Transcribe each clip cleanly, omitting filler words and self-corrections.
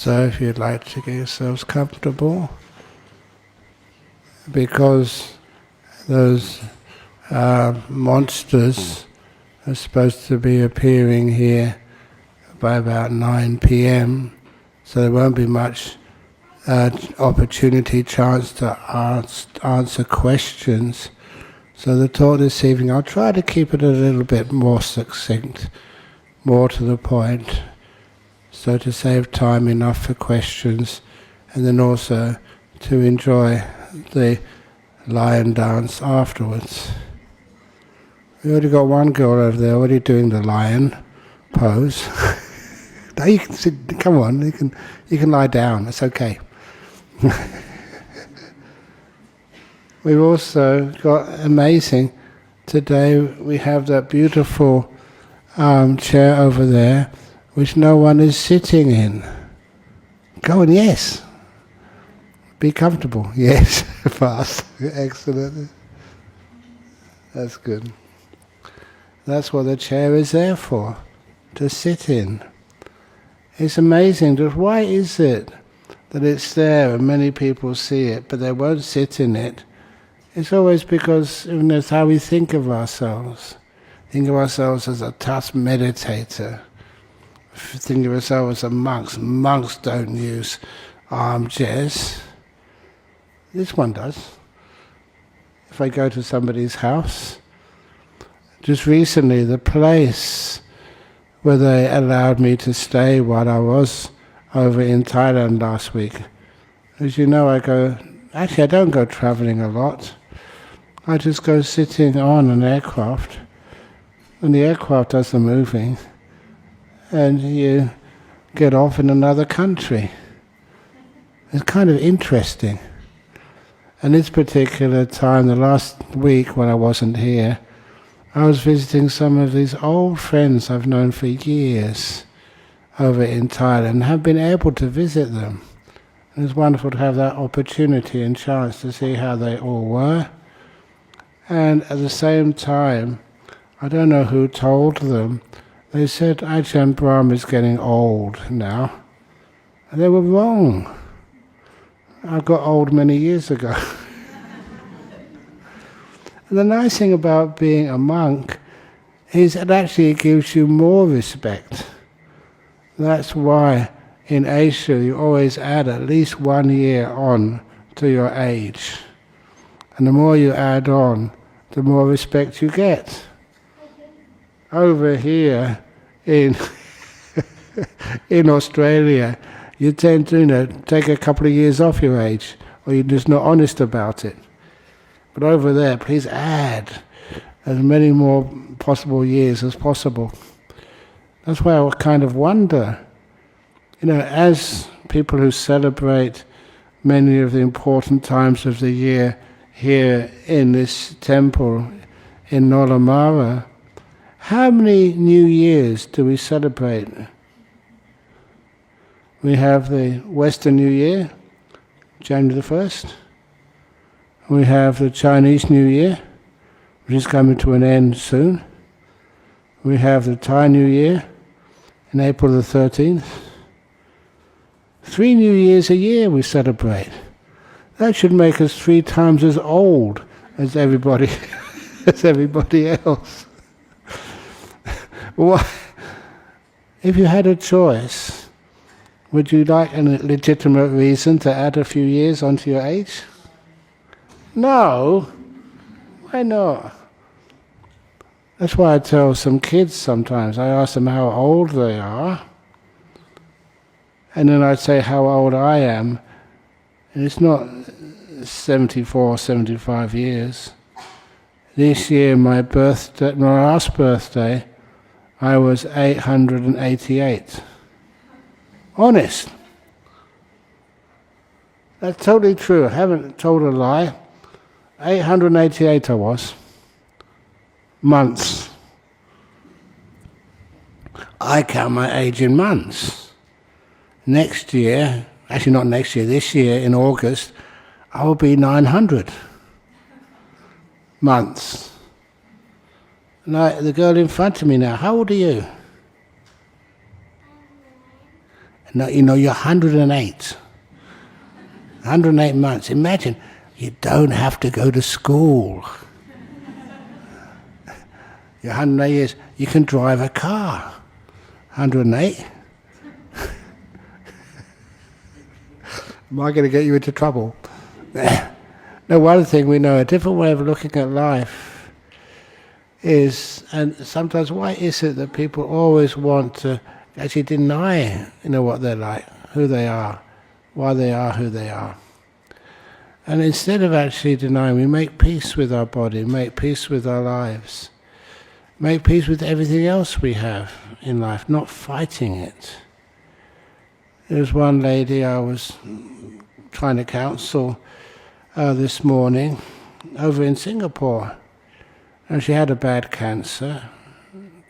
So if you'd like to get yourselves comfortable, because those monsters are supposed to be appearing here by about 9 p.m, so there won't be much opportunity, chance to answer questions. So the talk this evening, I'll try to keep it a little bit more succinct, more to the point, so to save time enough for questions, and then also to enjoy the lion dance afterwards. We already got one girl over there already doing the lion pose. Now you can sit, come on, you can lie down, it's okay. We've also got amazing, today we have that beautiful chair over there which no one is sitting in. Go on, yes. Be comfortable, yes, fast, excellent. That's good. That's what the chair is there for, to sit in. It's amazing, just why is it that it's there and many people see it, but they won't sit in it? It's always because that's how we think of ourselves. Think of ourselves as a Tassa meditator. Think of ourselves as a monk. Monks don't use armchairs. This one does. If I go to somebody's house, just recently the place where they allowed me to stay while I was over in Thailand last week. As you know, I don't go travelling a lot. I just go sitting on an aircraft, and the aircraft does the moving, and you get off in another country. It's kind of interesting. And this particular time, the last week when I wasn't here, I was visiting some of these old friends I've known for years over in Thailand, and have been able to visit them. And it's wonderful to have that opportunity and chance to see how they all were. And at the same time, I don't know who told them, they said Ajahn Brahm is getting old now. And they were wrong. I got old many years ago. And the nice thing about being a monk is it actually gives you more respect. That's why in Asia you always add at least 1 year on to your age. And the more you add on, the more respect you get. Over here in in Australia, you tend to take a couple of years off your age, or you're just not honest about it. But over there, please add as many more possible years as possible. That's why I kind of wonder, as people who celebrate many of the important times of the year here in this temple in Nolamara, how many New Years do we celebrate? We have the Western New Year, January the 1st. We have the Chinese New Year, which is coming to an end soon. We have the Thai New Year in April the 13th. 3 New Years a year we celebrate. That should make us 3 times as old as everybody else. Why? If you had a choice, would you like a legitimate reason to add a few years onto your age? No. Why not? That's why I tell some kids sometimes, I ask them how old they are, and then I'd say how old I am, and it's not 74, 75 years. This year, my last birthday, I was 888. Honest. That's totally true. I haven't told a lie. 888 I was. Months. I count my age in months. Next year, actually not next year, this year in August, I will be 900 months. Like the girl in front of me now, how old are you? No, you know, you're 108. 108 months. Imagine, you don't have to go to school. You're 108 years, you can drive a car. 108. Am I going to get you into trouble? No, one thing we know, a different way of looking at life is, and sometimes why is it that people always want to actually deny, what they're like, who they are, why they are who they are. And instead of actually denying, we make peace with our body, make peace with our lives, make peace with everything else we have in life, not fighting it. There was one lady I was trying to counsel this morning over in Singapore, and she had a bad cancer,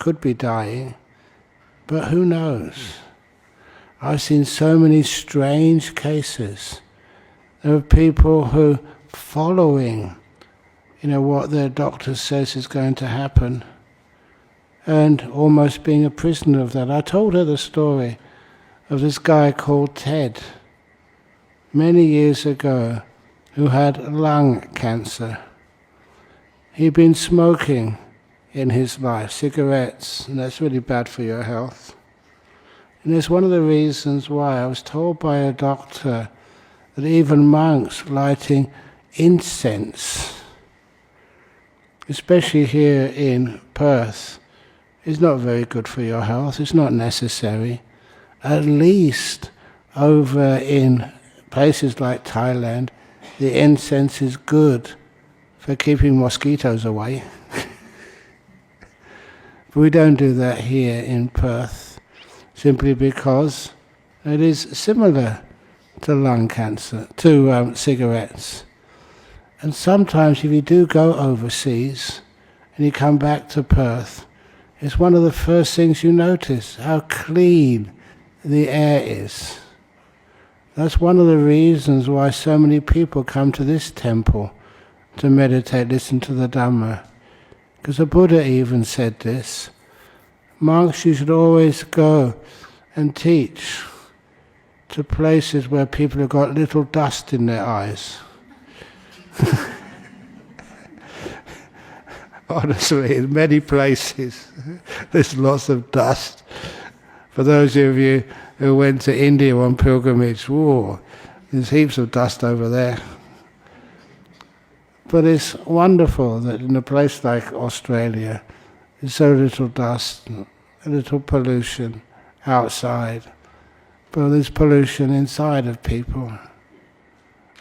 could be dying, but who knows? I've seen so many strange cases. There are people who, following, what their doctor says is going to happen, and almost being a prisoner of that. I told her the story of this guy called Ted, many years ago, who had lung cancer. He'd been smoking in his life, cigarettes, and that's really bad for your health. And it's one of the reasons why I was told by a doctor that even monks lighting incense, especially here in Perth, is not very good for your health. It's not necessary. At least over in places like Thailand, the incense is good for keeping mosquitoes away. But we don't do that here in Perth, simply because it is similar to lung cancer, to cigarettes. And sometimes if you do go overseas and you come back to Perth, it's one of the first things you notice, how clean the air is. That's one of the reasons why so many people come to this temple to meditate, listen to the Dhamma. Because the Buddha even said this. Monks, you should always go and teach to places where people have got little dust in their eyes. Honestly, in many places there's lots of dust. For those of you who went to India on pilgrimage, there's heaps of dust over there. But it's wonderful that in a place like Australia, there's so little dust, a little pollution outside, but there's pollution inside of people.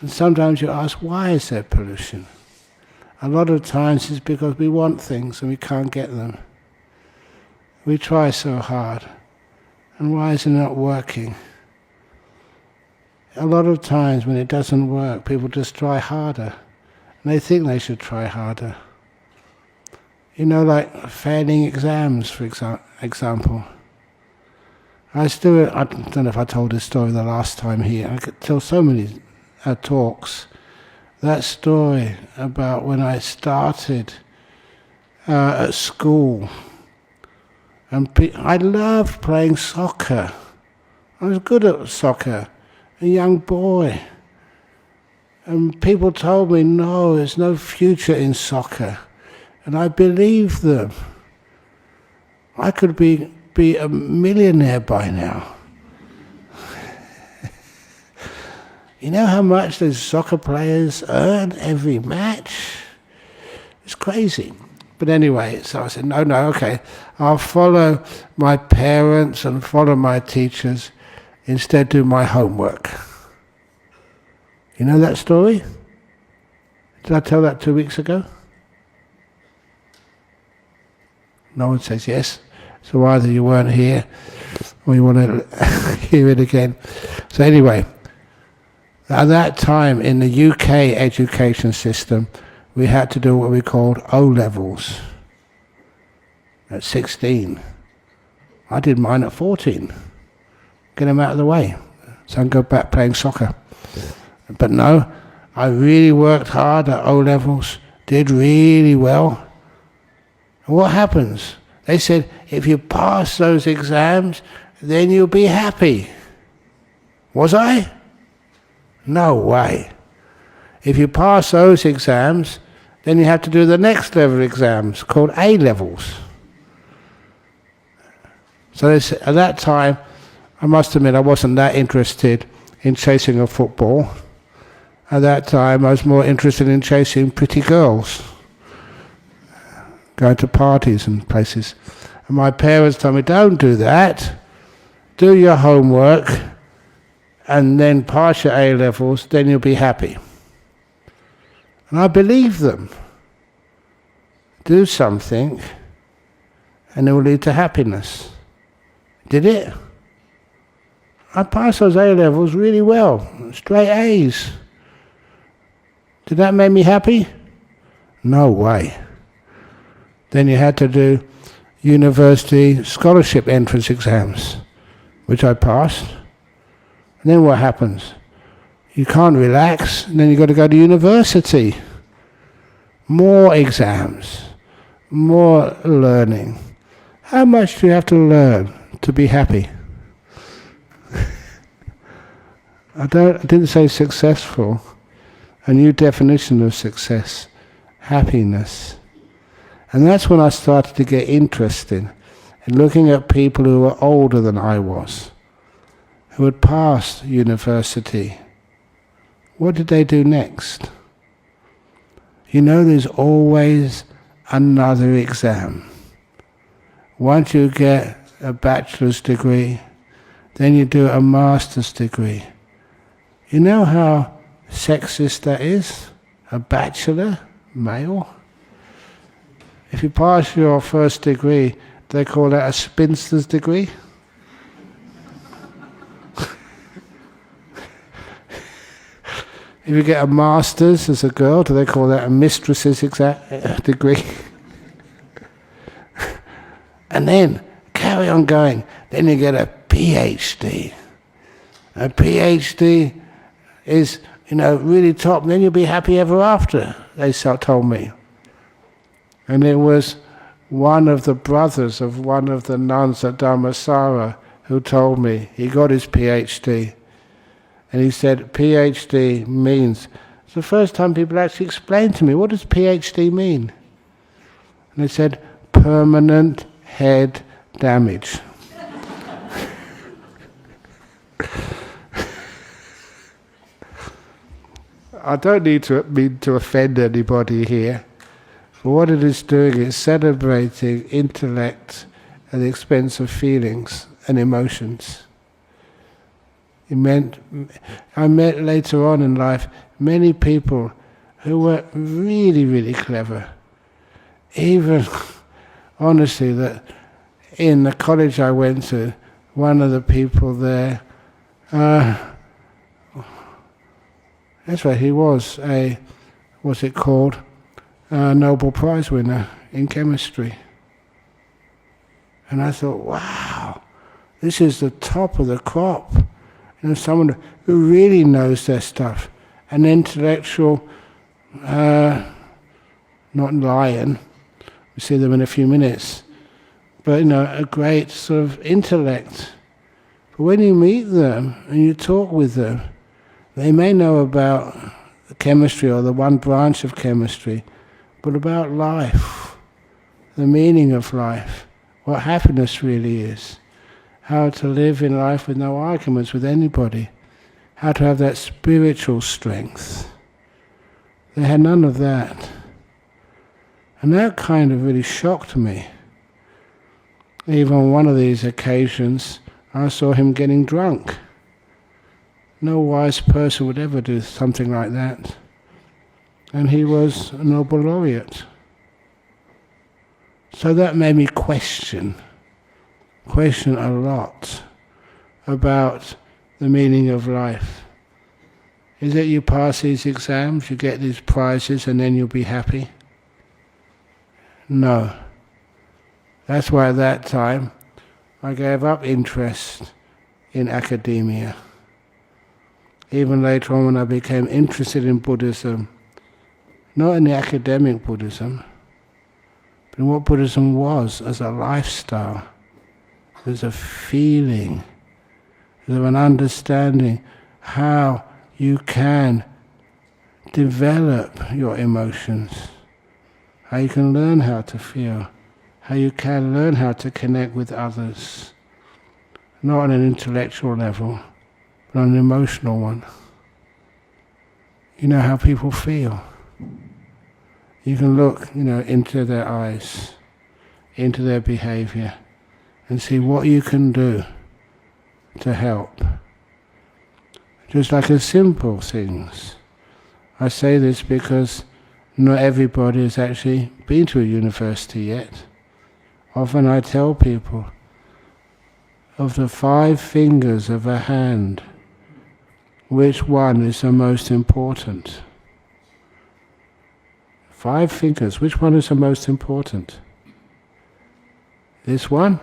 And sometimes you ask, why is there pollution? A lot of times it's because we want things and we can't get them. We try so hard. And why is it not working? A lot of times when it doesn't work, people just try harder. And they think they should try harder. Like failing exams, for example. I don't know if I told this story the last time here. I could tell so many talks. That story about when I started at school. And I loved playing soccer. I was good at soccer, a young boy. And people told me, no, there's no future in soccer. And I believed them. I could be a millionaire by now. You know how much those soccer players earn every match? It's crazy. But anyway, so I said, no, okay, I'll follow my parents and follow my teachers, instead do my homework. You know that story? Did I tell that 2 weeks ago? No one says yes. So either you weren't here or you want to hear it again. So anyway, at that time in the UK education system, we had to do what we called O-levels at 16. I did mine at 14. Get them out of the way so I can go back playing soccer. But no, I really worked hard at O-levels, did really well. And what happens? They said, if you pass those exams, then you'll be happy. Was I? No way. If you pass those exams, then you have to do the next level exams called A levels. So at that time, I must admit I wasn't that interested in chasing a football. At that time I was more interested in chasing pretty girls, going to parties and places. And my parents told me, don't do that, do your homework and then pass your A levels, then you'll be happy. And I believed them. Do something and it will lead to happiness. Did it? I passed those A levels really well, straight A's. Did that make me happy? No way. Then you had to do university scholarship entrance exams, which I passed. And then what happens? You can't relax, and then you've got to go to university. More exams, more learning. How much do you have to learn to be happy? I didn't say successful. A new definition of success, happiness. And that's when I started to get interested in looking at people who were older than I was, who had passed university. What did they do next? You know, there's always another exam. Once you get a bachelor's degree, then you do a master's degree. You know how sexist that is? A bachelor, male. If you pass your first degree, they call that a spinster's degree. If you get a master's as a girl, do they call that a mistress's degree? And then carry on going. Then you get a PhD. A PhD is, really top, and then you'll be happy ever after, they told me. And it was one of the brothers of one of the nuns at Dhammaloka who told me. He got his PhD. And he said, PhD means... It's the first time people actually explained to me, what does PhD mean? And they said, permanent head damage. I don't mean to offend anybody here, but what it is doing is celebrating intellect at the expense of feelings and emotions. I met later on in life many people who were really, really clever. Even, honestly, that in the college I went to, one of the people there, that's right, he was a Nobel Prize winner in chemistry. And I thought, wow, this is the top of the crop. Someone who really knows their stuff. An intellectual, not lion, we'll see them in a few minutes, but a great sort of intellect. But when you meet them and you talk with them, they may know about chemistry or the one branch of chemistry, but about life, the meaning of life, what happiness really is, how to live in life with no arguments with anybody, how to have that spiritual strength. They had none of that. And that kind of really shocked me. Even on one of these occasions, I saw him getting drunk. No wise person would ever do something like that. And he was a Nobel laureate. So that made me question a lot about the meaning of life. Is it you pass these exams, you get these prizes, and then you'll be happy? No. That's why at that time I gave up interest in academia. Even later on when I became interested in Buddhism, not in the academic Buddhism, but in what Buddhism was as a lifestyle. There's a feeling, because of an understanding how you can develop your emotions, how you can learn how to feel, how you can learn how to connect with others, not on an intellectual level, but on an emotional one. You know how people feel. You can look, into their eyes, into their behavior, and see what you can do to help. Just like as simple things. I say this because not everybody has actually been to a university yet. Often I tell people, of the 5 fingers of a hand, which one is the most important? 5 fingers, which one is the most important? This one?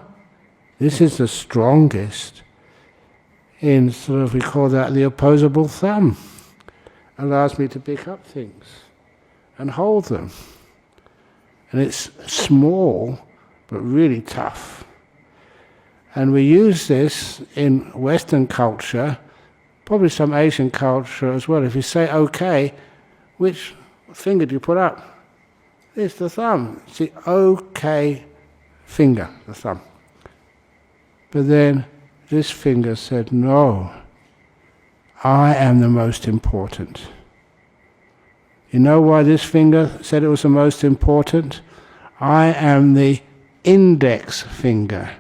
This is the strongest. In sort of, we call that the opposable thumb. Allows me to pick up things and hold them. And it's small, but really tough. And we use this in Western culture, probably some Asian culture as well. If you say okay, which finger do you put up? It's the thumb. It's the okay finger, the thumb. But then this finger said, no, I am the most important. You know why this finger said it was the most important? I am the index finger.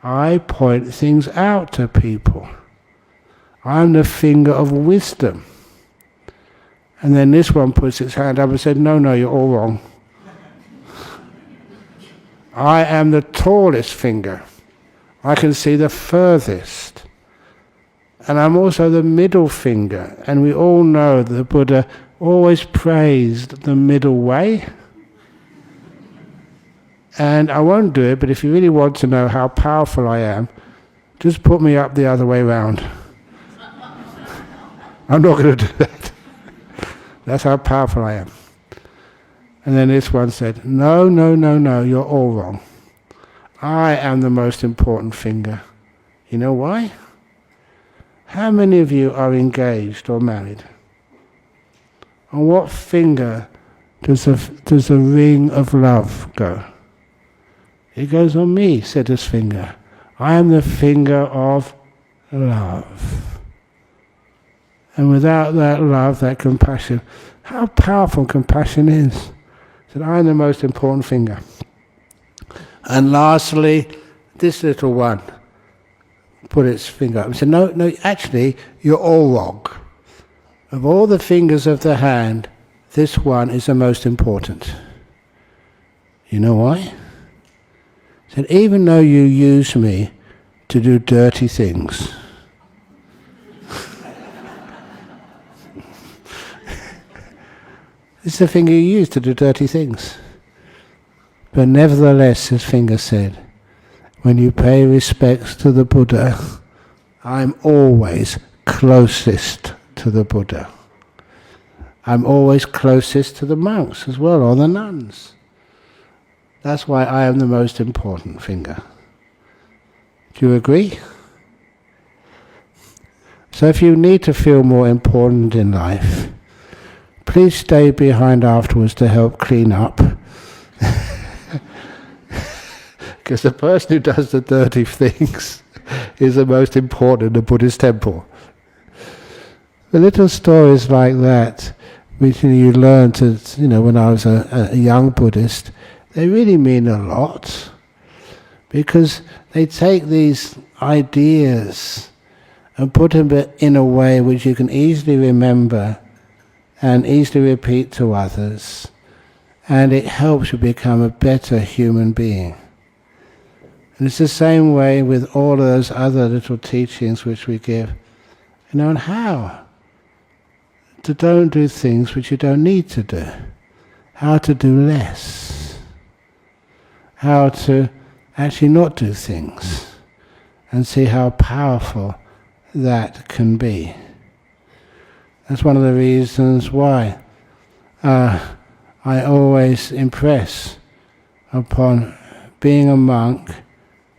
I point things out to people. I'm the finger of wisdom. And then this one puts its hand up and said, no, you're all wrong. I am the tallest finger. I can see the furthest. And I'm also the middle finger. And we all know that the Buddha always praised the middle way. And I won't do it, but if you really want to know how powerful I am, just put me up the other way round. I'm not going to do that. That's how powerful I am. And then this one said, no, you're all wrong. I am the most important finger. You know why? How many of you are engaged or married? On what finger does the ring of love go? It goes on me, said this finger. I am the finger of love. And without that love, that compassion, how powerful compassion is. Said, I am the most important finger. And lastly, this little one put its finger up and said, no, actually, you're all wrong. Of all the fingers of the hand, this one is the most important. You know why? Said, even though you use me to do dirty things, it's the finger you use to do dirty things. But nevertheless, his finger said, when you pay respects to the Buddha, I'm always closest to the Buddha. I'm always closest to the monks as well, or the nuns. That's why I am the most important finger. Do you agree? So if you need to feel more important in life, please stay behind afterwards to help clean up. Because the person who does the dirty things is the most important in the Buddhist temple. The little stories like that, which you learn to, when I was a young Buddhist, they really mean a lot. Because they take these ideas and put them in a way which you can easily remember and easily repeat to others, and it helps you become a better human being. And it's the same way with all those other little teachings which we give, on how to don't do things which you don't need to do, how to do less, how to actually not do things, and see how powerful that can be. That's one of the reasons why I always impress upon being a monk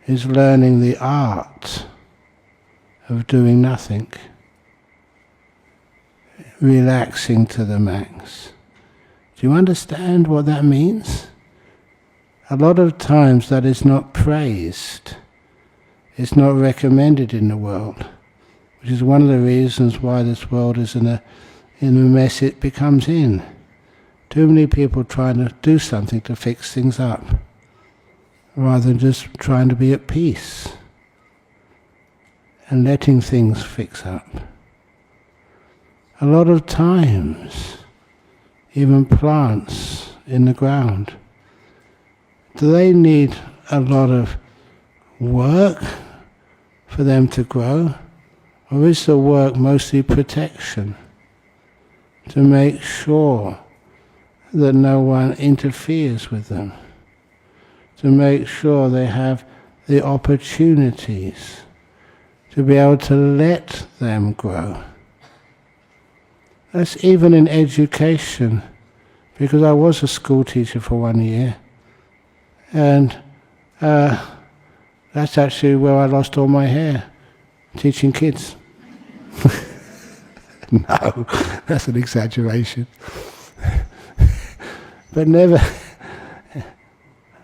is learning the art of doing nothing, relaxing to the max. Do you understand what that means? A lot of times that is not praised. It's not recommended in the world, which is one of the reasons why this world is in the mess it becomes in. Too many people trying to do something to fix things up, rather than just trying to be at peace and letting things fix up. A lot of times, even plants in the ground, do they need a lot of work for them to grow? Or is the work mostly protection? To make sure that no one interferes with them. To make sure they have the opportunities to be able to let them grow. That's even in education, because I was a school teacher for 1 year, and that's actually where I lost all my hair, teaching kids. No, that's an exaggeration. But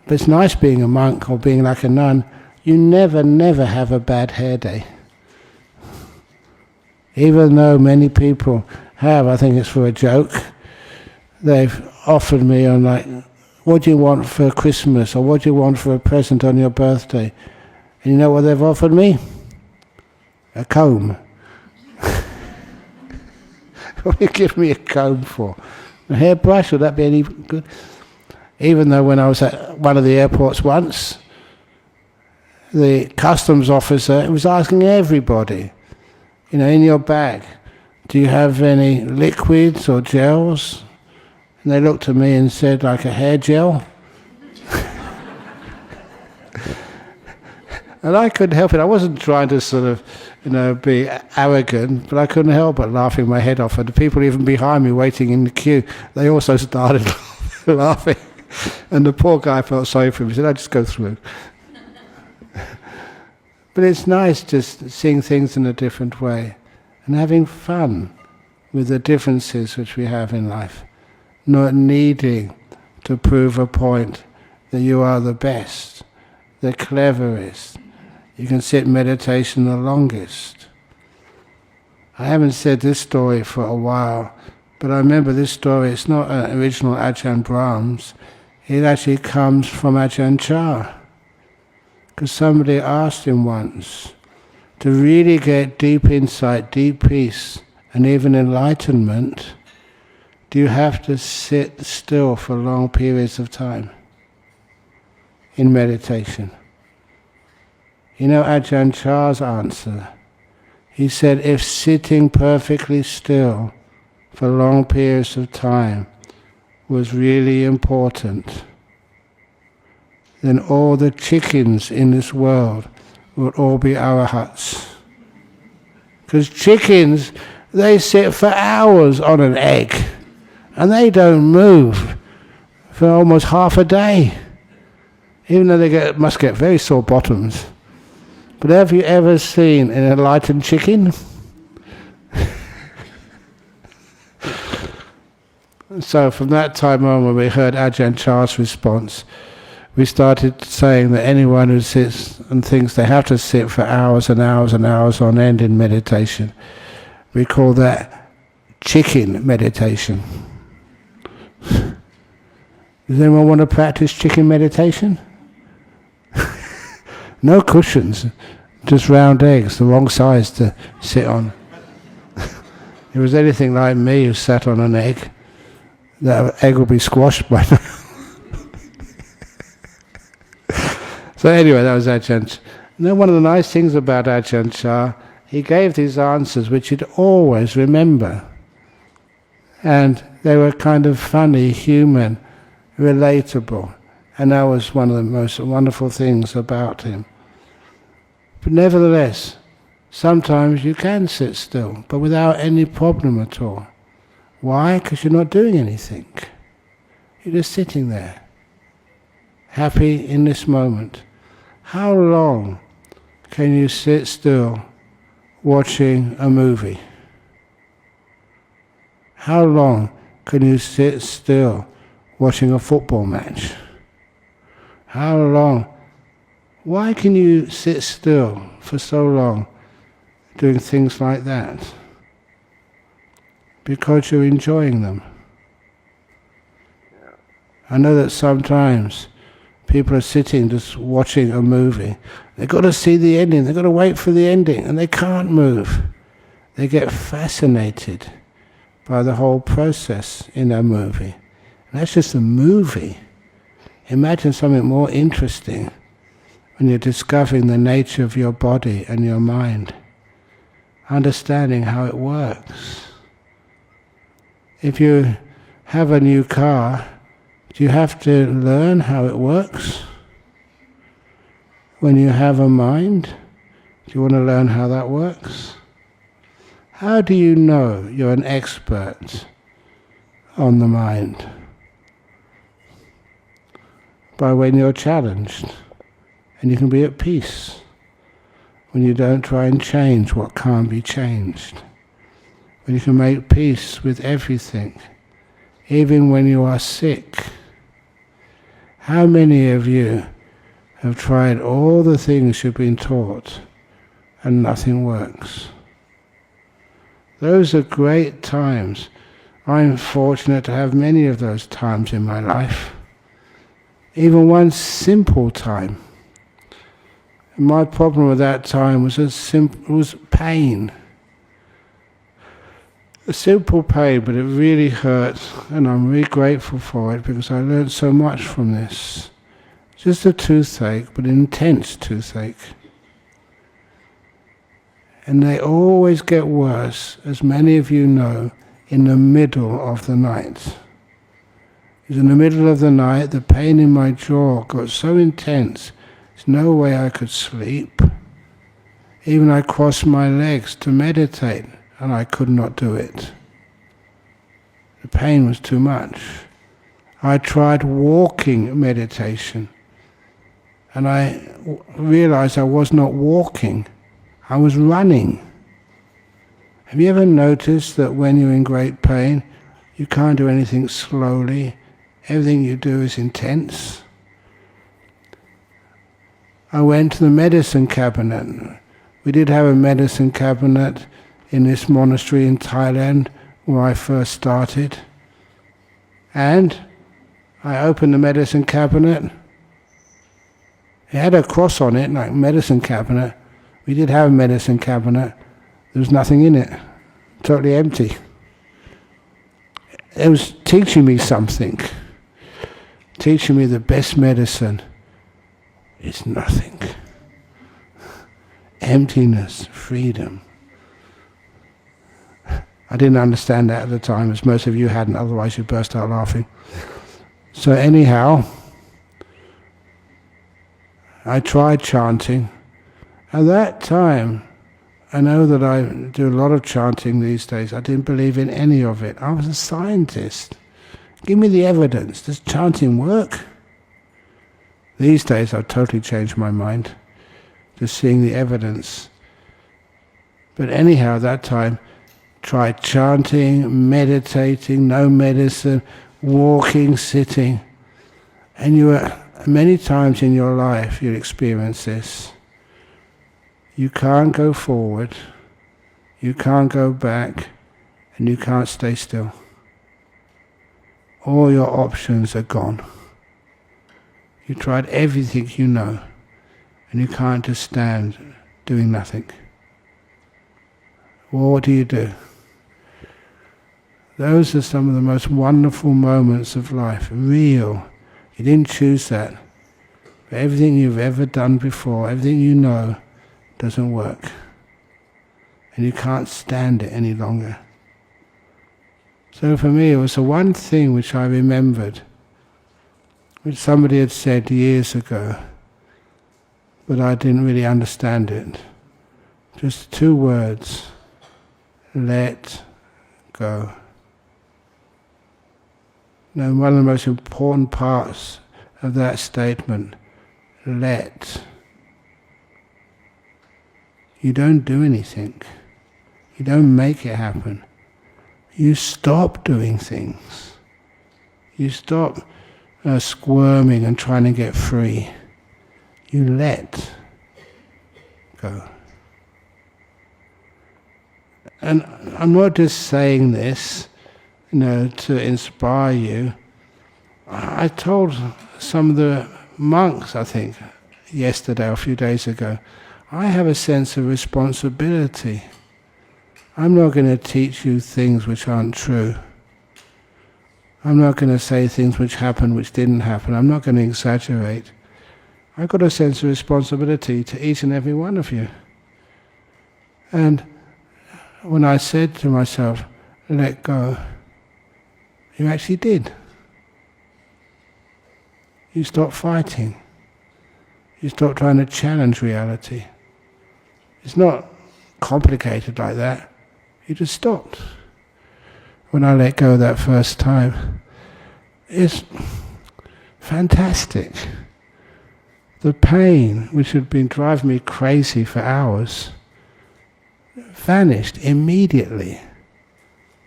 it's nice being a monk or being like a nun. You never have a bad hair day. Even though many people have, I think it's for a joke, they've offered me on like, what do you want for Christmas, or what do you want for a present on your birthday? And you know what they've offered me? A comb. What do you give me a comb for? A hairbrush, would that be any good? Even though when I was at one of the airports once, the customs officer was asking everybody, in your bag, do you have any liquids or gels? And they looked at me and said, like a hair gel? And I couldn't help it. I wasn't trying to sort of, be arrogant, but I couldn't help but laughing my head off. And the people even behind me waiting in the queue, they also started laughing. And the poor guy felt sorry for him. He said, I'll just go through. But it's nice just seeing things in a different way and having fun with the differences which we have in life. Not needing to prove a point that you are the best, the cleverest. You can sit in meditation the longest. I haven't said this story for a while, but I remember this story. It's not an original Ajahn Brahm's. It actually comes from Ajahn Chah. Because somebody asked him once, to really get deep insight, deep peace, and even enlightenment, do you have to sit still for long periods of time in meditation? Ajahn Chah's answer. He said, if sitting perfectly still for long periods of time was really important, then all the chickens in this world would all be arahats. Because chickens, they sit for hours on an egg, and they don't move for almost half a day, even though they must get very sore bottoms. But have you ever seen an enlightened chicken? So from that time on, when we heard Ajahn Chah's response, we started saying that anyone who sits and thinks they have to sit for hours and hours and hours on end in meditation, we call that chicken meditation. Does anyone want to practice chicken meditation? No cushions, just round eggs, the wrong size to sit on. If it was anything like me who sat on an egg, that egg would be squashed by now. So anyway, that was Ajahn. One of the nice things about Ajahn Chah, he gave these answers which you'd always remember. And they were kind of funny, human, relatable. And that was one of the most wonderful things about him. But nevertheless, sometimes you can sit still, but without any problem at all. Why? Because you're not doing anything. You're just sitting there, happy in this moment. How long can you sit still watching a movie? How long can you sit still watching a football match? How long? Why can you sit still for so long doing things like that? Because you're enjoying them. I know that sometimes people are sitting just watching a movie. They've got to see the ending, they've got to wait for the ending, and they can't move. They get fascinated by the whole process in a movie. And that's just a movie. Imagine something more interesting when you're discovering the nature of your body and your mind, understanding how it works. If you have a new car, do you have to learn how it works? When you have a mind, do you want to learn how that works? How do you know you're an expert on the mind? By when you're challenged, and you can be at peace. When you don't try and change what can't be changed. When you can make peace with everything, even when you are sick. How many of you have tried all the things you've been taught and nothing works? Those are great times. I'm fortunate to have many of those times in my life. Even one simple time. My problem with that time was pain. A simple pain, but it really hurt, and I'm really grateful for it because I learned so much from this. Just a toothache, but an intense toothache. And they always get worse, as many of you know, in the middle of the night. Because in the middle of the night, the pain in my jaw got so intense, there's no way I could sleep. Even I crossed my legs to meditate, and I could not do it. The pain was too much. I tried walking meditation, and I realized I was not walking, I was running. Have you ever noticed that when you're in great pain, you can't do anything slowly? Everything you do is intense. I went to the medicine cabinet. We did have a medicine cabinet in this monastery in Thailand where I first started. And I opened the medicine cabinet. It had a cross on it, like medicine cabinet. We did have a medicine cabinet. There was nothing in it. Totally empty. It was teaching me something. Teaching me the best medicine is nothing. Emptiness, freedom. I didn't understand that at the time, as most of you hadn't, otherwise you'd burst out laughing. So anyhow, I tried chanting. At that time, I know that I do a lot of chanting these days. I didn't believe in any of it. I was a scientist. Give me the evidence. Does chanting work? These days I've totally changed my mind, just seeing the evidence. But anyhow, at that time, tried chanting, meditating, no medicine, walking, sitting. And you were, many times in your life you'll experience this. You can't go forward, you can't go back, and you can't stay still. All your options are gone. You tried everything you know, and you can't just stand doing nothing. Well, what do you do? Those are some of the most wonderful moments of life, real. You didn't choose that. But everything you've ever done before, everything you know, doesn't work. And you can't stand it any longer. So for me, it was the one thing which I remembered, which somebody had said years ago, but I didn't really understand it. Just 2 words: let go. Now, one of the most important parts of that statement, let. You don't do anything. You don't make it happen. You stop doing things. You stop squirming and trying to get free. You let go. And I'm not just saying this, to inspire you. I told some of the monks, I think, yesterday or a few days ago, I have a sense of responsibility. I'm not going to teach you things which aren't true. I'm not going to say things which happened which didn't happen. I'm not going to exaggerate. I've got a sense of responsibility to each and every one of you. And when I said to myself, let go, you actually did. You stopped fighting. You stopped trying to challenge reality. It's not complicated like that. You just stopped. When I let go that first time, it's fantastic. The pain, which had been driving me crazy for hours, vanished immediately.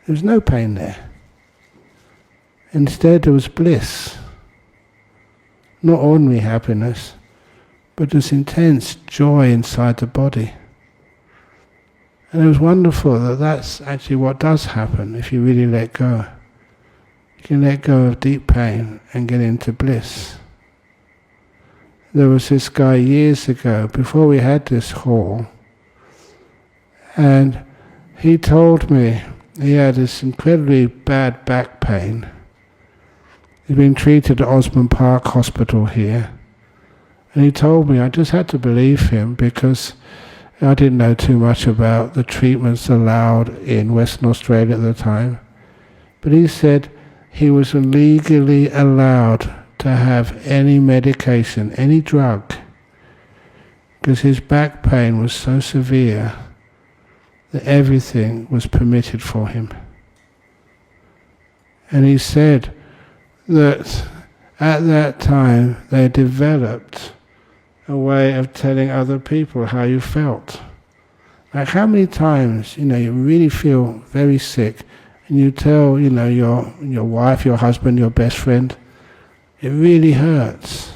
There was no pain there. Instead, there was bliss. Not ordinary happiness, but this intense joy inside the body. And it was wonderful that that's actually what does happen if you really let go. You can let go of deep pain and get into bliss. There was this guy years ago, before we had this hall, and he told me he had this incredibly bad back pain. He'd been treated at Osborne Park Hospital here. And he told me, I just had to believe him because I didn't know too much about the treatments allowed in Western Australia at the time. But he said he was legally allowed to have any medication, any drug, because his back pain was so severe that everything was permitted for him. And he said that at that time they developed a way of telling other people how you felt. Like how many times, you really feel very sick and you tell, your wife, your husband, your best friend, it really hurts.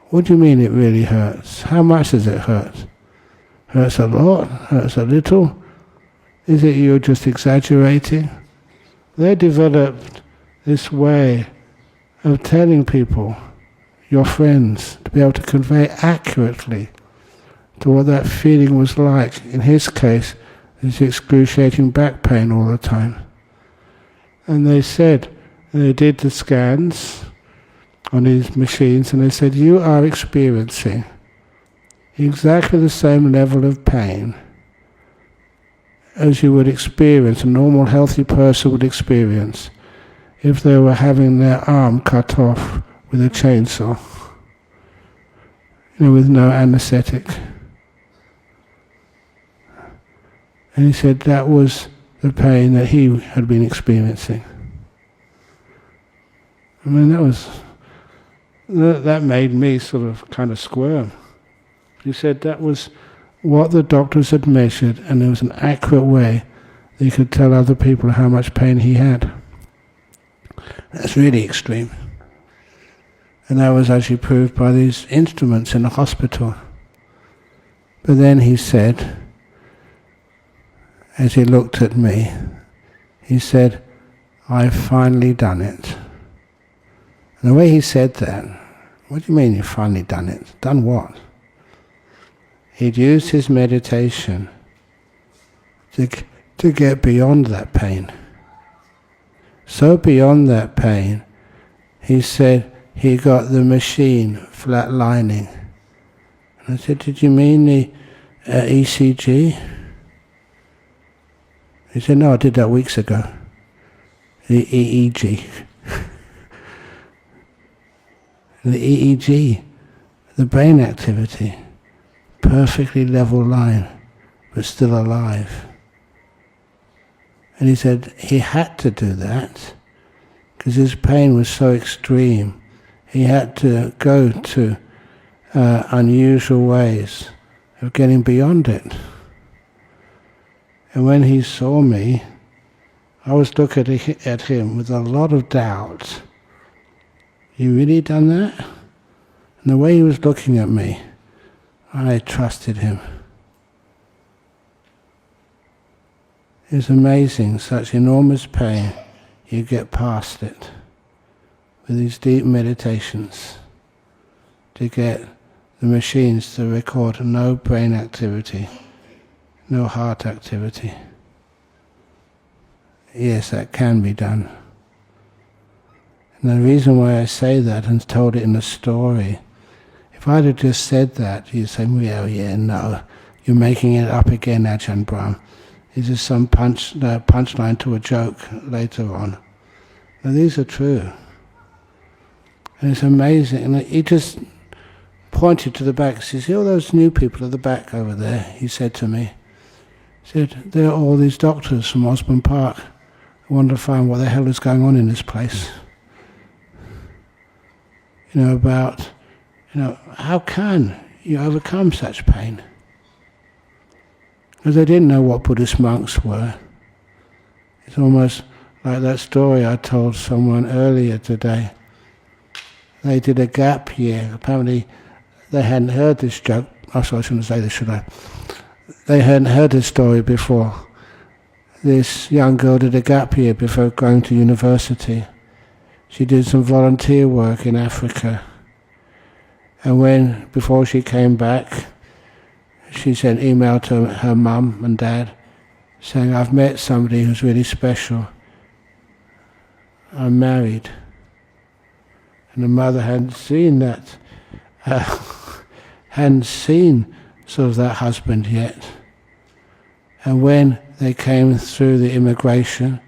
What do you mean it really hurts? How much does it hurt? Hurts a lot? Hurts a little? Is it you're just exaggerating? They developed this way of telling people, your friends, to be able to convey accurately to what that feeling was like. In his case, this excruciating back pain all the time. And they said, they did the scans on these machines, and they said, you are experiencing exactly the same level of pain as you would experience, a normal healthy person would experience, if they were having their arm cut off with a chainsaw, with no anesthetic. And he said that was the pain that he had been experiencing. I mean, that made me sort of kind of squirm. He said that was what the doctors had measured, and there was an accurate way that he could tell other people how much pain he had. That's really extreme. And that was actually proved by these instruments in the hospital. But then he said, as he looked at me, he said, I've finally done it. And the way he said that, what do you mean you've finally done it? Done what? He'd used his meditation to get beyond that pain. So beyond that pain, he said he got the machine flatlining. And I said, did you mean the ECG? He said, no, I did that weeks ago. The EEG. The EEG, the brain activity, perfectly level line, but still alive. And he said he had to do that because his pain was so extreme. He had to go to unusual ways of getting beyond it. And when he saw me, I was looking at him with a lot of doubt. You really done that? And the way he was looking at me, I trusted him. It's amazing, such enormous pain, you get past it with these deep meditations to get the machines to record no brain activity, no heart activity. Yes, that can be done. And the reason why I say that and told it in a story, if I'd have just said that, you'd say, well, yeah, no, you're making it up again, Ajahn Brahm. It's just some punchline to a joke later on. Now these are true. And it's amazing. And he just pointed to the back. He said, see all those new people at the back over there? He said to me. He said, they're all these doctors from Osborne Park who want to find what the hell is going on in this place. About, how can you overcome such pain? Because they didn't know what Buddhist monks were. It's almost like that story I told someone earlier today. They did a gap year. Apparently they hadn't heard this joke. Oh, sorry, I shouldn't say this, should I? They hadn't heard this story before. This young girl did a gap year before going to university. She did some volunteer work in Africa. And before she came back, she sent an email to her mum and dad saying, I've met somebody who's really special. I'm married. And the mother hadn't seen that, hadn't seen sort of that husband yet. And when they came through the immigration,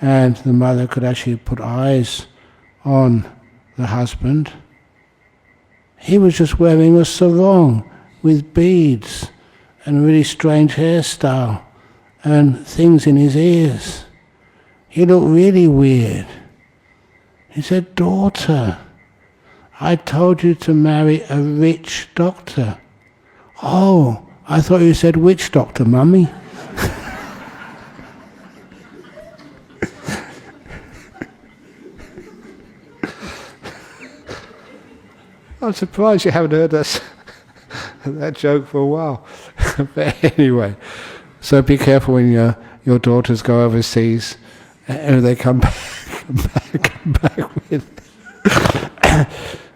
and the mother could actually put eyes on the husband, he was just wearing a sarong with beads and a really strange hairstyle and things in his ears. He looked really weird. He said, daughter, I told you to marry a rich doctor. Oh, I thought you said witch doctor, mummy. I'm surprised you haven't heard that joke for a while. But anyway, so be careful when your daughters go overseas and they come back with.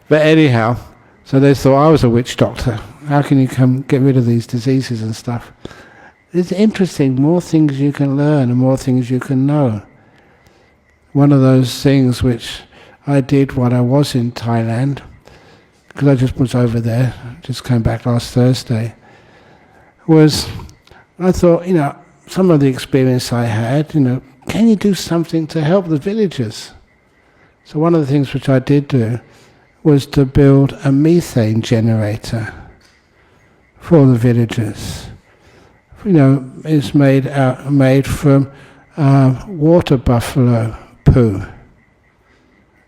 But anyhow, so they thought I was a witch doctor. How can you come get rid of these diseases and stuff? It's interesting, more things you can learn and more things you can know. One of those things which I did when I was in Thailand, because I just was over there, just came back last Thursday, was I thought, some of the experience I had, can you do something to help the villagers? So one of the things which I did do was to build a methane generator for the villagers. It's made from water buffalo poo.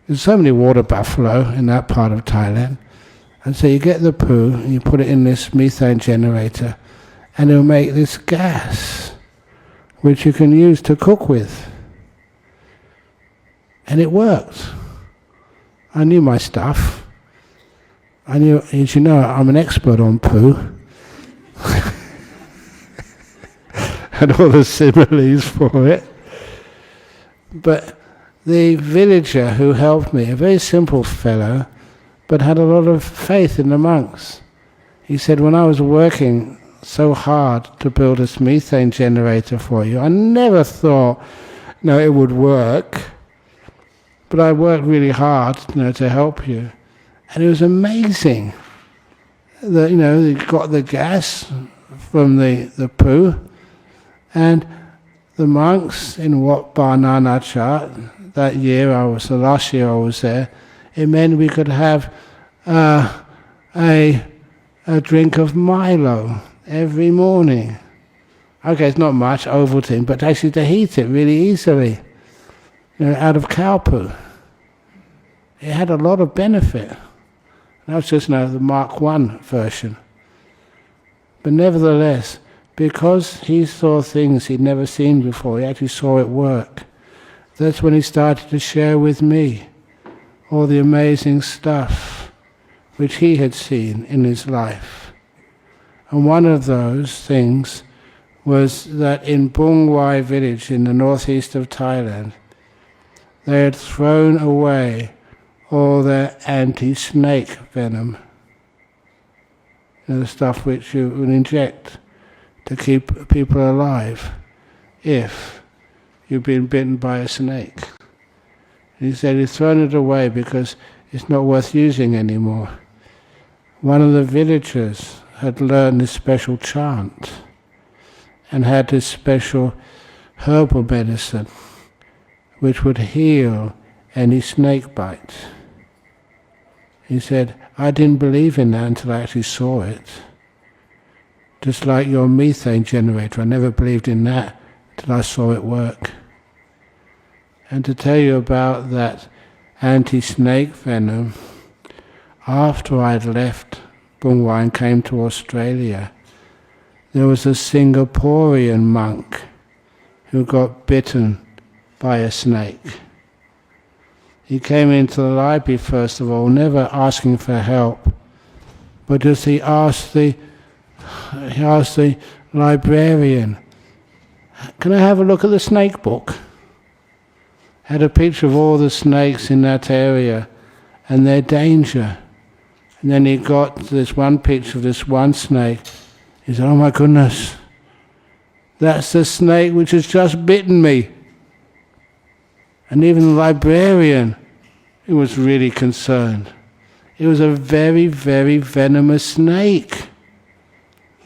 There's so many water buffalo in that part of Thailand. And so you get the poo and you put it in this methane generator and it'll make this gas which you can use to cook with. And it worked. I knew my stuff. I knew, as you know, I'm an expert on poo. And all the similes for it. But the villager who helped me, a very simple fellow, but had a lot of faith in the monks. He said, when I was working so hard to build this methane generator for you, I never thought, it would work. But I worked really hard, to help you. And it was amazing that, you got the gas from the poo, and the monks in Wat Barnana Chat, that year the last year I was there, it meant we could have a drink of Milo every morning. Okay, it's not much, Ovaltine, but actually to heat it really easily, out of cow poo. It had a lot of benefit. That was just the Mark I version. But nevertheless, because he saw things he'd never seen before, he actually saw it work. That's when he started to share with me all the amazing stuff which he had seen in his life. And one of those things was that in Bungwai village in the northeast of Thailand, they had thrown away all their anti-snake venom, the stuff which you would inject to keep people alive if you've been bitten by a snake. And he said he'd thrown it away because it's not worth using anymore. One of the villagers had learned this special chant and had this special herbal medicine which would heal any snake bite. He said, I didn't believe in that until I actually saw it. Just like your methane generator, I never believed in that until I saw it work. And to tell you about that anti-snake venom, after I'd left Bungwai and came to Australia, there was a Singaporean monk who got bitten by a snake. He came into the library first of all, never asking for help, but just he asked the librarian, can I have a look at the snake book? Had a picture of all the snakes in that area and their danger. And then he got this one picture of this one snake. He said, oh my goodness, that's the snake which has just bitten me. And even the librarian, he was really concerned. It was a very, very venomous snake.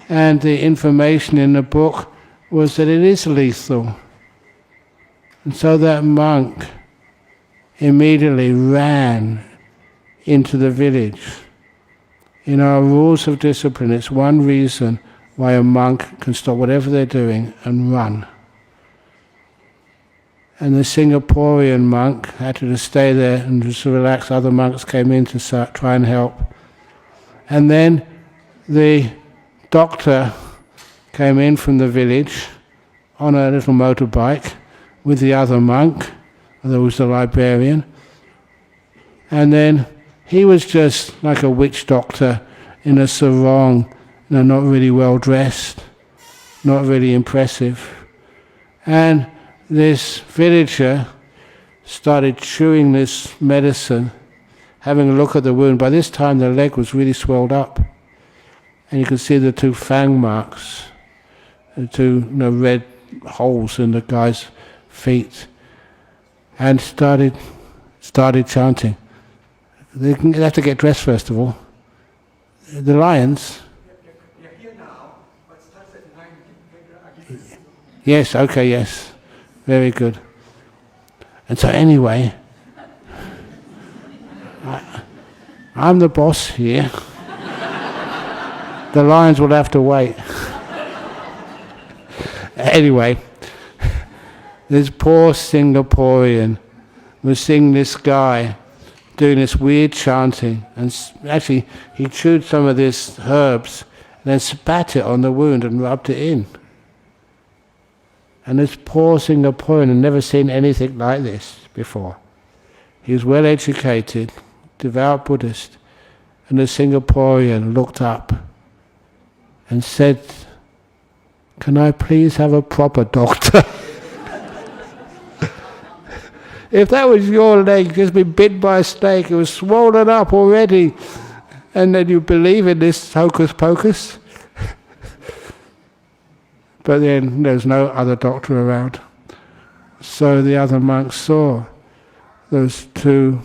And the information in the book was that it is lethal. And so that monk immediately ran into the village. In our rules of discipline, it's one reason why a monk can stop whatever they're doing and run. And the Singaporean monk had to just stay there and just relax. Other monks came in to try and help. And then the doctor came in from the village on a little motorbike with the other monk, there was the librarian. And then he was just like a witch doctor in a sarong, not really well dressed, not really impressive. And this villager started chewing this medicine, having a look at the wound. By this time the leg was really swelled up, and you could see the two fang marks, the two red holes in the guy's feet, and started chanting. They have to get dressed first of all. The lions. You're here now, but starts at 9. Yes. Okay. Yes. Very good. And so anyway, I'm the boss here. The lions will have to wait. Anyway, this poor Singaporean was seeing this guy doing this weird chanting, and actually he chewed some of these herbs and then spat it on the wound and rubbed it in. And this poor Singaporean had never seen anything like this before. He was well educated, devout Buddhist, and the Singaporean looked up and said, "Can I please have a proper doctor?" If that was your leg, just been bitten by a snake, it was swollen up already, and then you believe in this hocus pocus? But then there's no other doctor around. So the other monks saw those two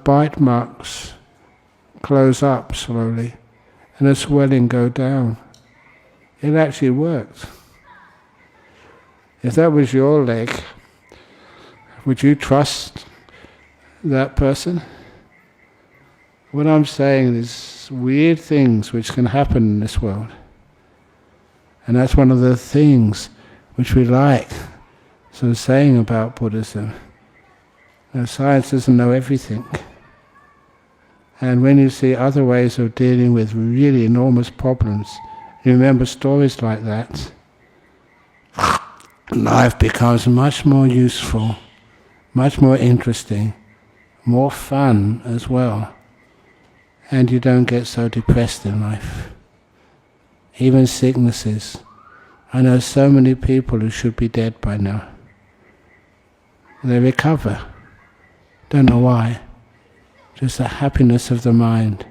bite marks close up slowly and the swelling go down. It actually worked. If that was your leg, would you trust that person? What I'm saying is weird things which can happen in this world. And that's one of the things which we like sort of saying about Buddhism. Now, science doesn't know everything. And when you see other ways of dealing with really enormous problems You remember stories like that, life becomes much more useful, much more interesting, more fun as well, and you don't get so depressed in life. Even sicknesses. I know so many people who should be dead by now. They recover. Don't know why. Just the happiness of the mind,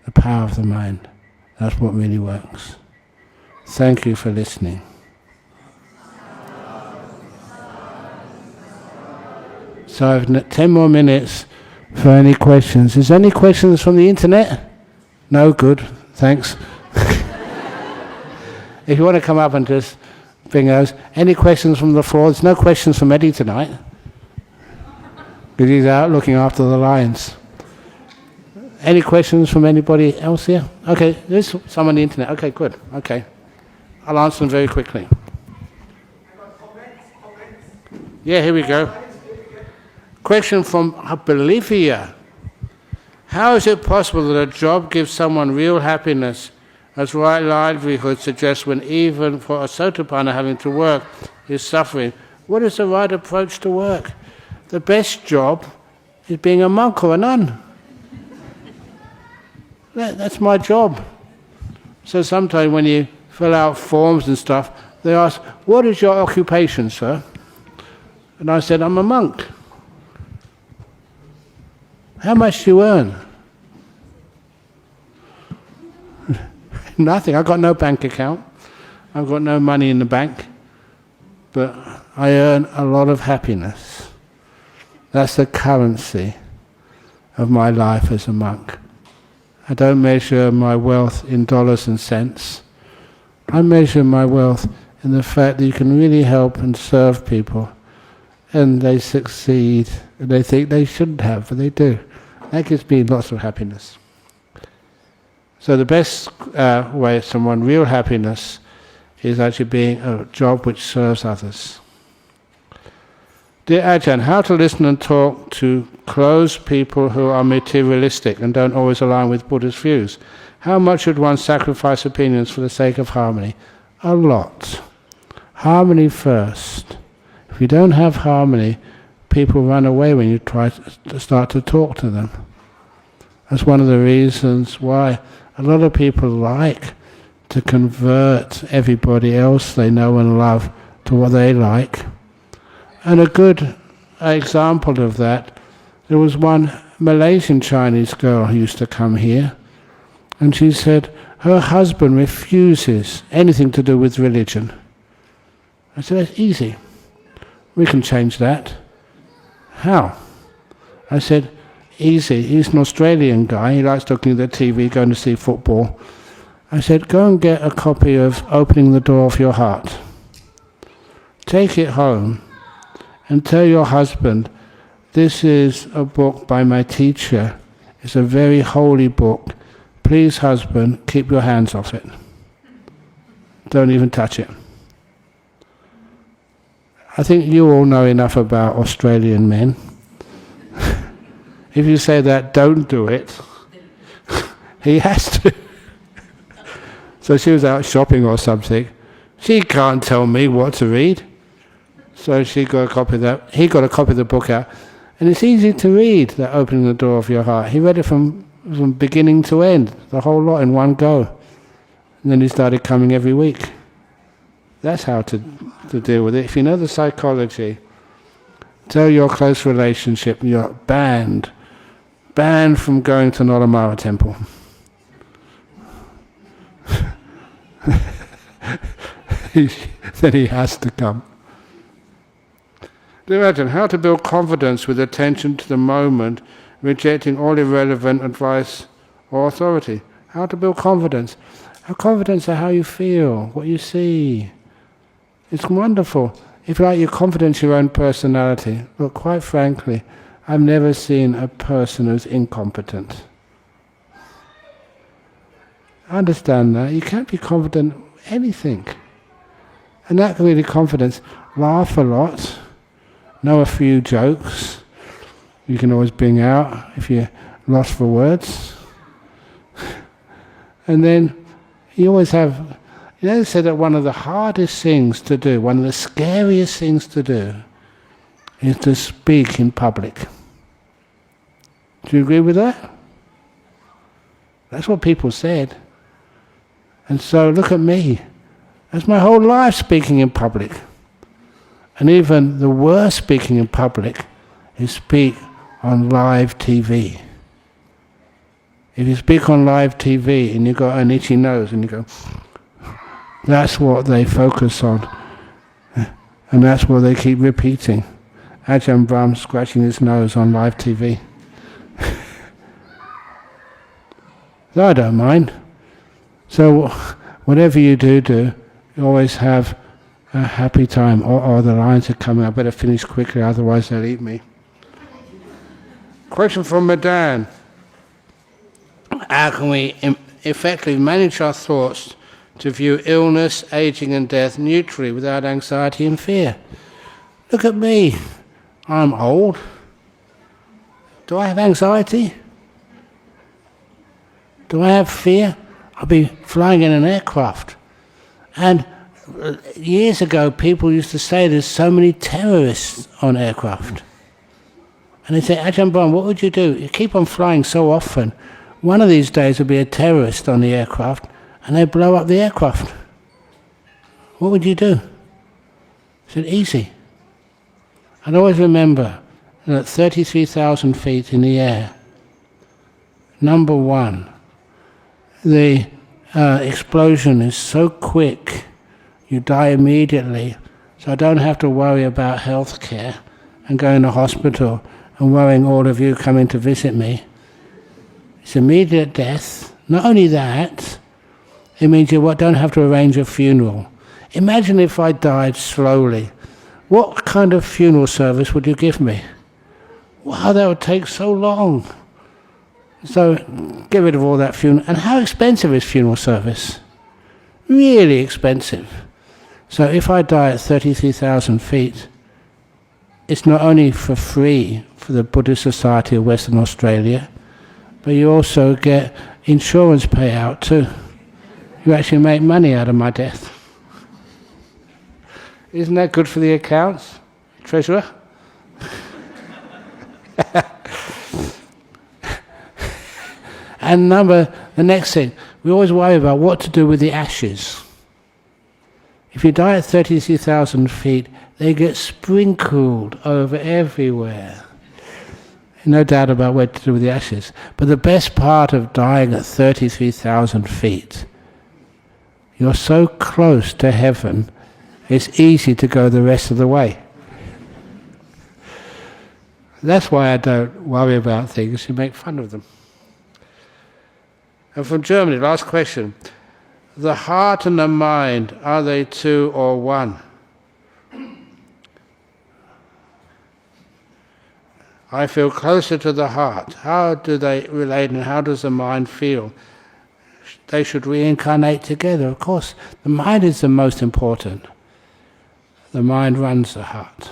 the power of the mind. That's what really works. Thank you for listening. So I have 10 more minutes for any questions. Is there any questions from the internet? No? Good. Thanks. If you want to come up and just bring those. Any questions from the floor? There's no questions from Eddie tonight, because he's out looking after the lions. Any questions from anybody else here? Okay, there's some on the internet. Okay, good. Okay. I'll answer them very quickly. Yeah, here we go. Question from Bolivia. How is it possible that a job gives someone real happiness, as right livelihood suggests, when even for a sotapanna having to work is suffering? What is the right approach to work? The best job is being a monk or a nun. That's my job. So sometimes when you fill out forms and stuff, they ask, what is your occupation, sir? And I said, I'm a monk. How much do you earn? Nothing. I've got no bank account. I've got no money in the bank. But I earn a lot of happiness. That's the currency of my life as a monk. I don't measure my wealth in dollars and cents. I measure my wealth in the fact that you can really help and serve people, and they succeed, and they think they shouldn't have, but they do. That gives me lots of happiness. So the best way of someone real happiness is actually being a job which serves others. Dear Ajahn, how to listen and talk to closed people who are materialistic and don't always align with Buddhist views? How much should one sacrifice opinions for the sake of harmony? A lot. Harmony first. If you don't have harmony, people run away when you try to start to talk to them. That's one of the reasons why a lot of people like to convert everybody else they know and love to what they like. And a good example of that, there was one Malaysian Chinese girl who used to come here, and she said her husband refuses anything to do with religion. I said, that's easy. We can change that. How? I said, easy. He's an Australian guy. He likes looking at the TV, going to see football. I said, go and get a copy of Opening the Door of Your Heart. Take it home and tell your husband, this is a book by my teacher. It's a very holy book. Please, husband, keep your hands off it. Don't even touch it. I think you all know enough about Australian men. If you say that, don't do it, he has to. So she was out shopping or something. She can't tell me what to read. So she got a copy of that. He got a copy of the book out. And it's easy to read, that Opening the Door of Your Heart. He read it from beginning to end, the whole lot in one go. And then he started coming every week. That's how to deal with it. If you know the psychology, tell your close relationship you're banned from going to Nolamara temple. Then he has to come. Dear Ajahn, how to build confidence with attention to the moment, rejecting all irrelevant advice or authority? How to build confidence? Confidence is how you feel, what you see. It's wonderful. If you like, you're confident in your own personality. Look, quite frankly, I've never seen a person who's incompetent. I understand that. You can't be confident in anything. And that really confidence, laugh a lot, know a few jokes you can always bring out if you're lost for words. And then You always have... they say that one of the hardest things to do, one of the scariest things to do, is to speak in public. Do you agree with that? That's what people said. And so look at me. That's my whole life, speaking in public. And even the worst speaking in public is speak on live TV. If you speak on live TV and you've got an itchy nose and you go, that's what they focus on. And that's what they keep repeating. Ajahn Brahm scratching his nose on live TV. So I don't mind. So whatever you do, you always have a happy time. Or the lions are coming. I better finish quickly, otherwise they'll eat me. Question from Madan. How can we effectively manage our thoughts to view illness, aging and death neutrally without anxiety and fear? Look at me. I'm old. Do I have anxiety? Do I have fear? I'll be flying in an aircraft. And years ago people used to say there's so many terrorists on aircraft. And they say, Ajahn Brahm, what would you do? You keep on flying so often. One of these days there'll be a terrorist on the aircraft and they blow up the aircraft. What would you do? I said, easy. I'd always remember that at 33,000 feet in the air, number one, the explosion is so quick, you die immediately, so I don't have to worry about health care and going to hospital and worrying all of you coming to visit me. It's immediate death. Not only that, it means you don't have to arrange a funeral. Imagine if I died slowly. What kind of funeral service would you give me? Wow, that would take so long. So get rid of all that funeral. And how expensive is funeral service? Really expensive. So if I die at 33,000 feet, it's not only for free for the Buddhist Society of Western Australia, but you also get insurance payout too. You actually make money out of my death. Isn't that good for the accounts, Treasurer? And the next thing, we always worry about what to do with the ashes. If you die at 33,000 feet, they get sprinkled over everywhere. No doubt about what to do with the ashes. But the best part of dying at 33,000 feet, you're so close to heaven, it's easy to go the rest of the way. That's why I don't worry about things, you make fun of them. And from Germany, last question. The heart and the mind, are they two or one? I feel closer to the heart. How do they relate and how does the mind feel? They should reincarnate together. Of course, the mind is the most important. The mind runs the heart.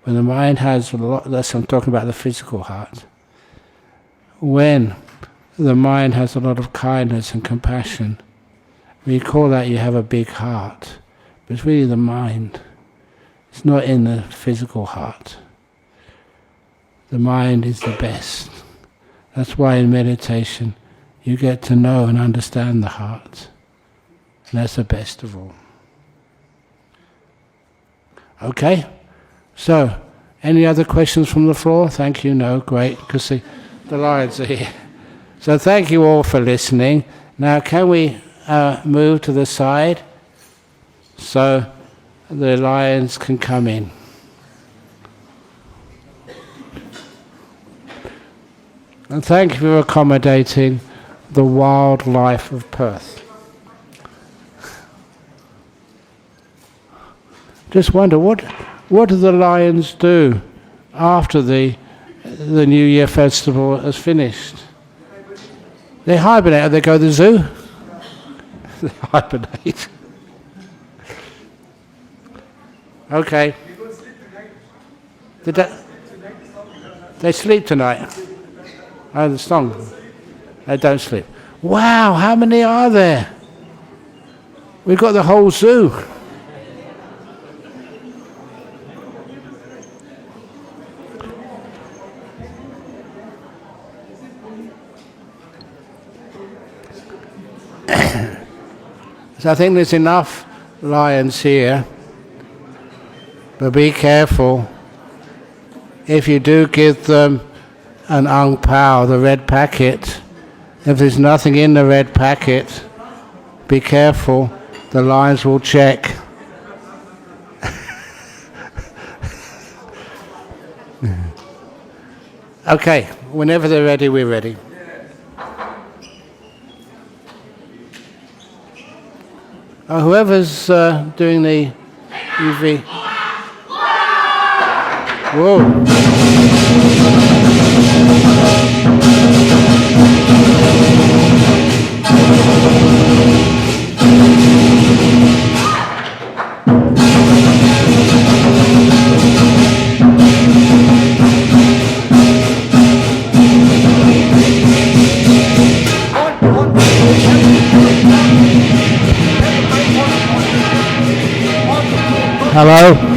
When the mind has a lot, that's I'm talking about the physical heart. When the mind has a lot of kindness and compassion, we call that you have a big heart. But it's really the mind. It's not in the physical heart. The mind is the best. That's why in meditation you get to know and understand the heart. And that's the best of all. Okay? So, any other questions from the floor? Thank you. No, great, because the lions are here. So thank you all for listening. Now can we move to the side so the lions can come in? And thank you for accommodating the wildlife of Perth. Just wonder, what do the lions do after the New Year festival has finished? They hibernate, or they go to the zoo? They hibernate. Okay. They sleep tonight. Oh, the song. They don't sleep. Wow, how many are there? We've got the whole zoo. So I think there's enough lions here, but be careful. If you do give them an ang pao, the red packet, if there's nothing in the red packet, be careful, the lions will check. Okay, whenever they're ready, we're ready. Whoever's doing the UV. Whoa. Hello?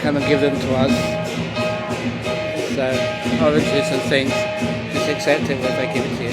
Come and give them to us. So, oranges and things, just accept it when they give it to you.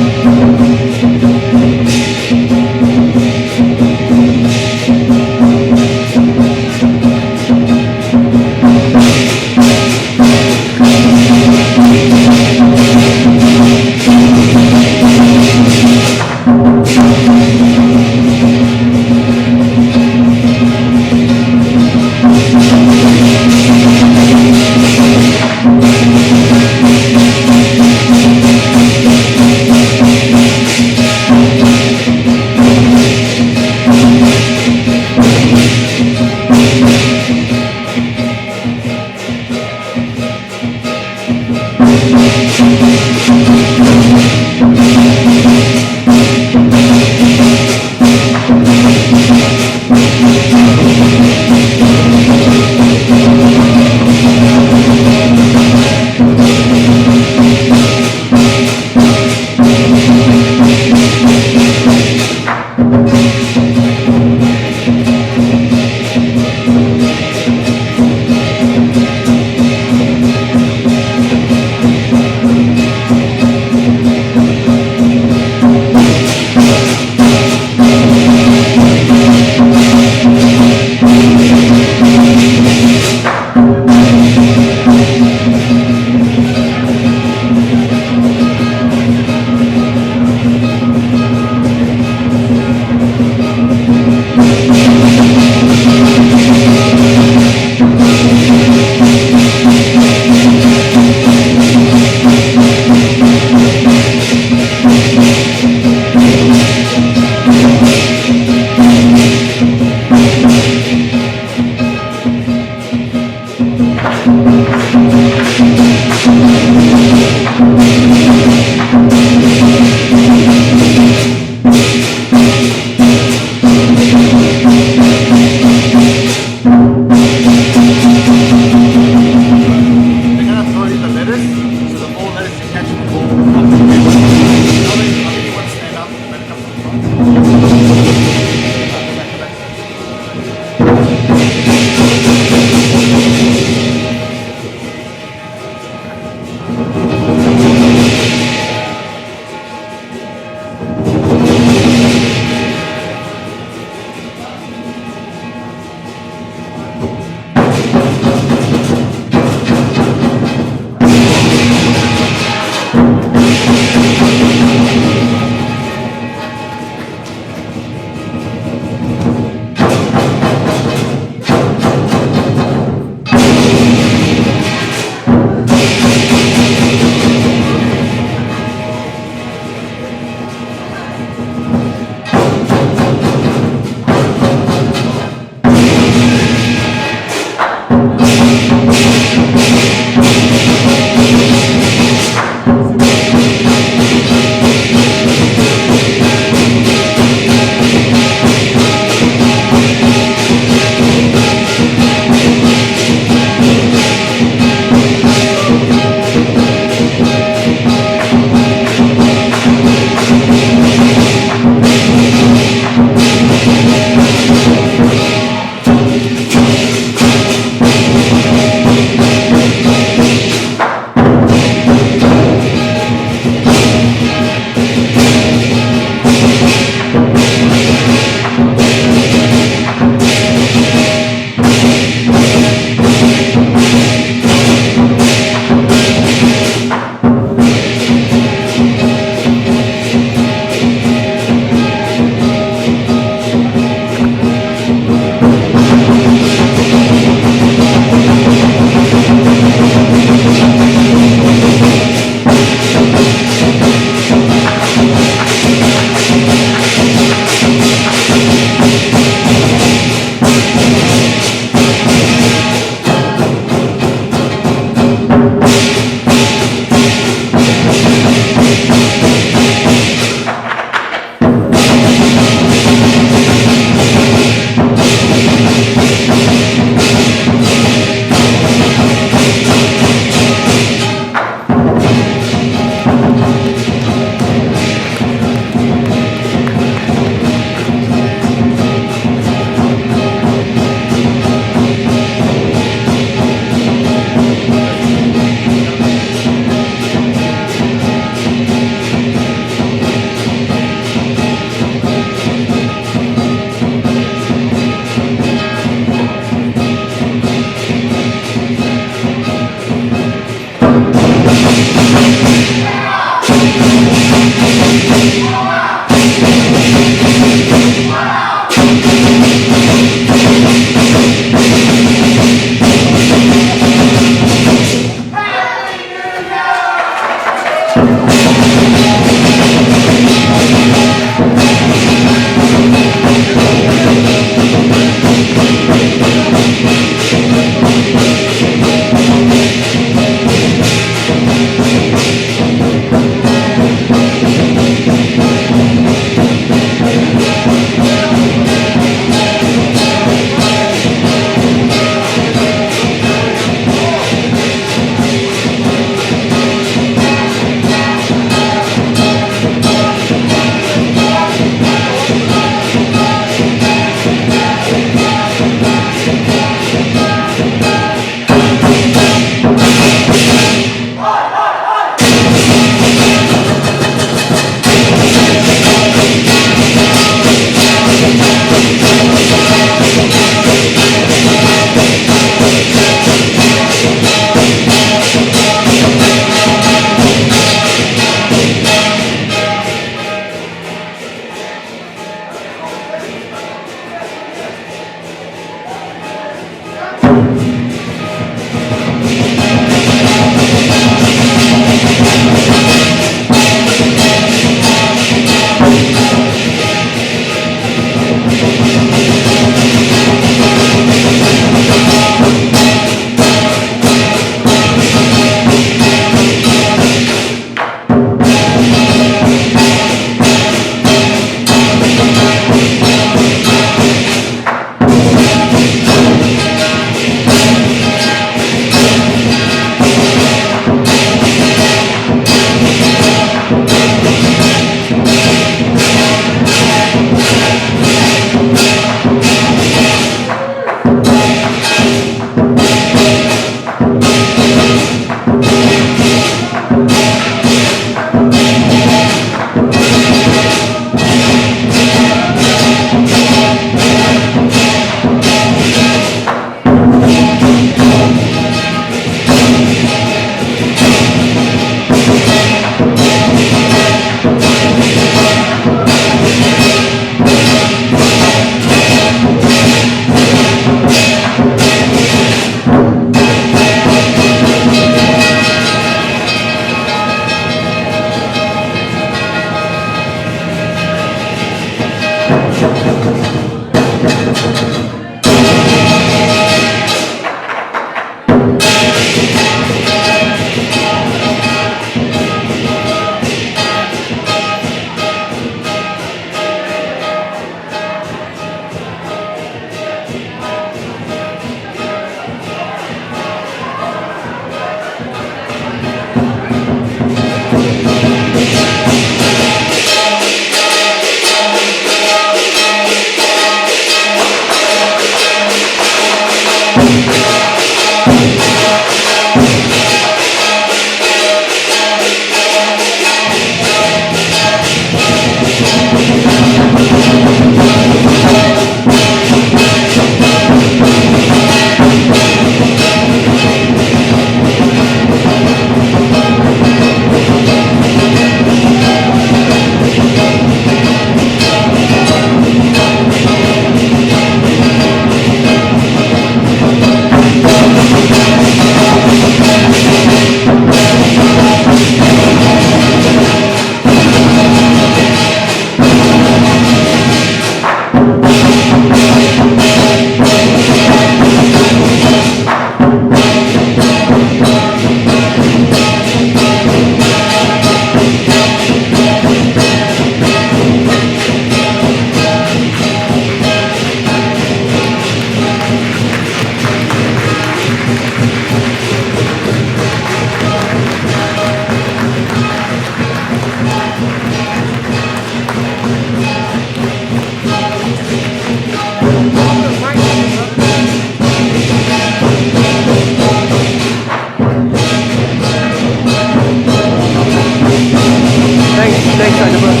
Ajahn Brahm.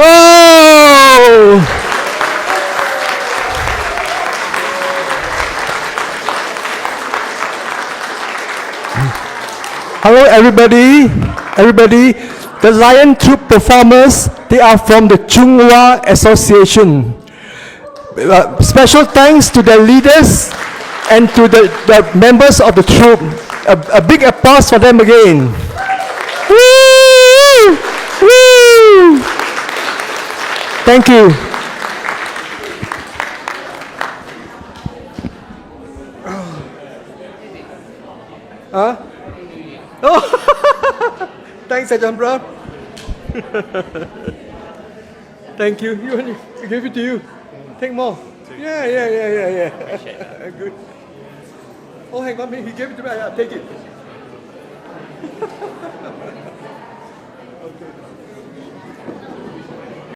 Oh! Hello, everybody. Everybody, the Lion Troop performers, they are from the Chunghwa Association. Special thanks to the leaders and to the members of the troop. A big applause for them again. Woo! Woo! Thank you. Thanks, Ajahn Brahm. Thank you. You want me to give it to you? Take more. Yeah. Good. Oh, hang on, he gave it to me. I'll take it.